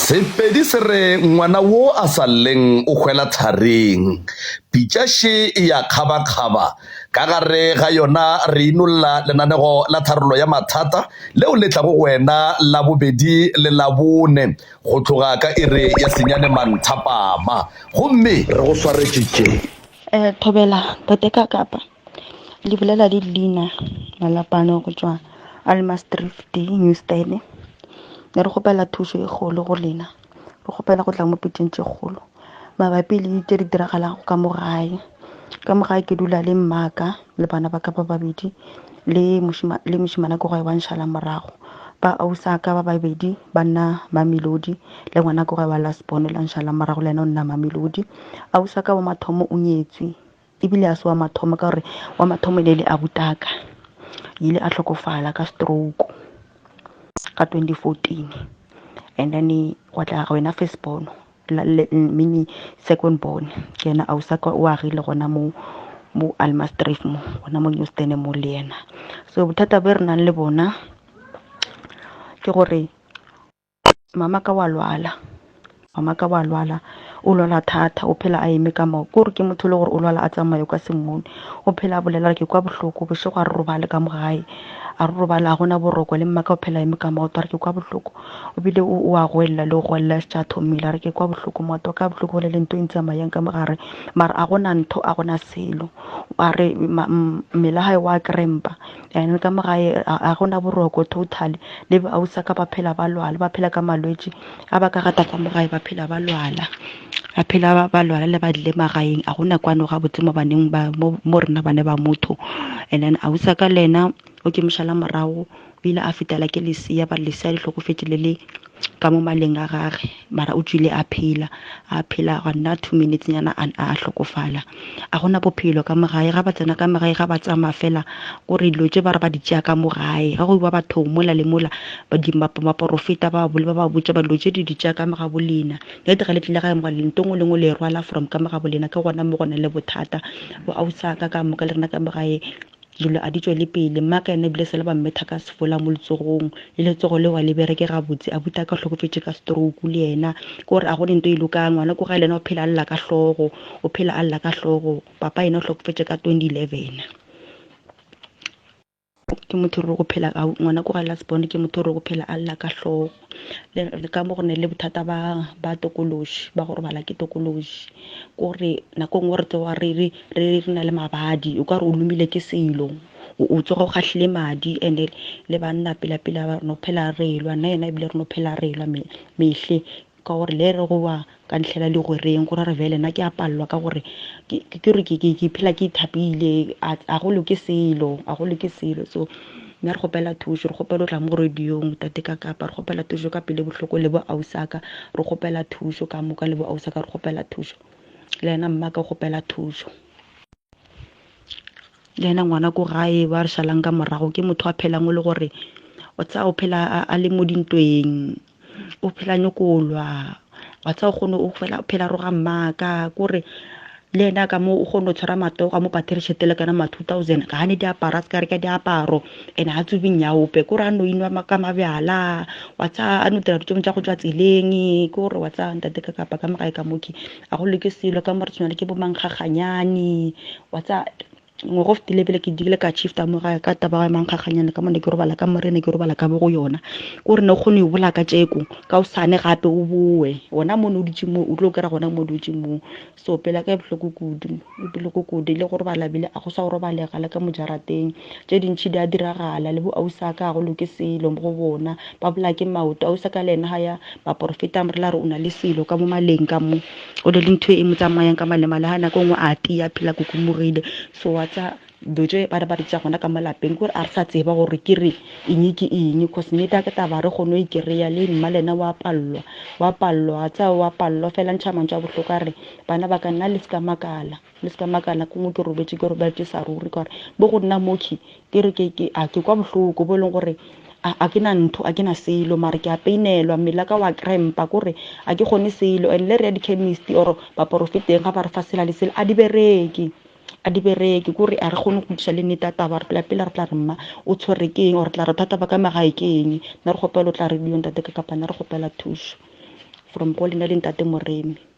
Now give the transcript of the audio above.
Sepedi se re ngwana wo a sa lleng o hwela thareng, pitšaše e ya kgaba-kgaba ka gare ga yona re inolla lenanego la tharollo ya mathata leo le tlago wena la bobedi le la bone go tloga ka iri ya senyane manthapama gomme re go swaretšitše Thobela Toteka Kapa le bolela le Lina Malapane go tswa Almastrift Newstead. Ne re gopela thuso e kgolo go lena, re gopela go tla mo pitšeng tše kgolo mabapi le tše di diragalang ka mo gae. Ka mo gae ke dula le mmaka le bana ba ka ba babedi le mošimane ko gae wa nšhala morago, ba ausa ka ba babedi ba nna Mamelodi le ngwana ko gae wa Lasbon la nšhala morago le ena o nna Mamelodi. Ausa ka wa mathomo o nyetswe ebile a se wa mathomo ka gore wa mathomo ile le a butaka, ile a tlhokofala ka stroke ka 2014 and then wa tla ga wena first born mini second born ke ena ausa ka o agile gona mo Almastrift mo gona mo Newstead mo le ena. So bothata be re nang le bona ke gore mama ka wa lwala o lwala thata, o phela a eme ka mao kore ke motho le gore o lwala a tsamaye kwa semone, o phela a bolela ke kwa bohloko bošego a re robale ka mo gae a re robala gona boroko le mmaka o phela eme ka maoto a re ke kwa bohloko o bile o a goelela le go goelela se tša thomile a re ke kwa bohloko maoto ka bohloko le lento e ntsamayang ka mogare mara a gona ntho a gona selo a re mmele gae wa krempa and ka mo gae a gona boroko totally le ba ausa ka ba phela ba lwala ba phela ka malwetši a ba ka gata ka mo gae ba phela ba lwala le ba dile magaeng a gona kwano ga botse mo baneng ba mo rena bane ba motho. And then ausa ka lena o ke mošala morago o ile a fetela ke lesia ba lesia di hlokofetše le ka mo maleng a gage mara o tswile a phela ga nna 2 minutes nyana a hlokofala a gona bophelo ka mogae ga ba tsena ka mogae ga ba tsamaya fela gore dilo tše ba re ba di tšea ka mogae ga go iwa bathong mola le mola ba maporofeta ba bole ba ba botša ba dilo tše di tšea ka moga bolena le tega le tlile ga moga lentong le ngwe le rwala from ka moga bolena ke gona mo gona le bothata bo ausa ka moka le rena ka mogae dilo a di tšwele pele mmaka ene bile sele ba mmetha ka sefola mo letsogong le letsogo le wa lebereke ga botse a buta ka hlokofetše ka stroke le yena ke gore a gone ntho e lokang ngwana ko ga lena o phela a lla ka hlogo papa ena o hlokofetše ka 2011 ke motho re go phela ngwana ko ga Lasbon ke motho re go phela a lla ka hlogo le ka mo go ne le bothata ba tokološi ba gore bala ke tokološi gore nako ngwe re tsewa re na le mabadi o ka re o lumile ke selo o tsoga o gahlile madi and le banna pela ba no phela re lwa nna ena ebile re no phela re lwa mehle ka gore le re go wa ka ntlhela le go reng gore re vele nna ke a pallwa ka gore ke re ke phela ke ithapile a go loke selo so nna re gopela thuso re gopela o tla mo radiong Tateka Kapa re gopela thuso ka pele bohloko le bo ausaka re gopela thuso ka moka le bo ausaka re gopela thuso le ena mma ka gopela thuso le ena ngwana ko gae ba re šalang ka morago ke motho a phelang o le gore o tsa o phela a le mo dintweng o phela nyokolwa wa tsa o kgone o phela roga mmaka kore le ena ka mo o kgone o tshwara matego a mo patrišetele kana ma 2000 ka gane diaparo a se ka re ka diaparo ene ga tsubing yaope kore a no inwa ka mabjala wa tsa a no dira ditšong tša go tswa tseleng kore wa tsa Tateka Kapa ka mogae ka moki a go leke selo ka mo re tshwana ke bo mankgaganyane wa tsa ngwe go fetile pele ke digile ka shifta mo ga ka taba ga mankgaganyane ka mo ne ke robala ka morene ke robala ka bo go yona gore ne kgone o bola ka tšeko ka o sane gape o boe gona mo no ditše mo o tlo kera gona mo ditše mo so pela ka bohloko kudu le gore ba labile a go sa go robalega le ka mojarateng tše dintšhi di a diragala le bo ausa ka go loke selo mo go bona ba bola ke maoto ausa ka lena ga ya ba profeta mo re la re o na le selo ka mo maleng ka mo o le ntho e mo tsamayang ka malemale ga nako ngwe a tia phela kukumogile so wa tsa doje ba di tša gona ka malapeng gore a re sa tseba gore ke re eng ke eng cause nnete ke taba re kgone o ikereya le mma lena wa pallwa tsa wa pallwa fela ntšha mantšwa a bohloko a re bana ba ka nna le ska makala ko ngwe ke robetse sa ruri ka gore bo go nna moki ke re ke kwa bohloko bo e leng gore a ke na ntho a ke na selo mara ke a peinelwa mmele ka wa krempa kore a ke kgone selo and le re ya di-chemist or baporofeteng ga ba re fa sela le selo a di bereke kore a re kgone go diša le nnete taba re pela re tla re mma o tshwere keng or re tla re thata ba ka magae keng nna re gopela o tla re diong Tateka Kapa nna re gopela thuso from ko lena le ntate Moremi.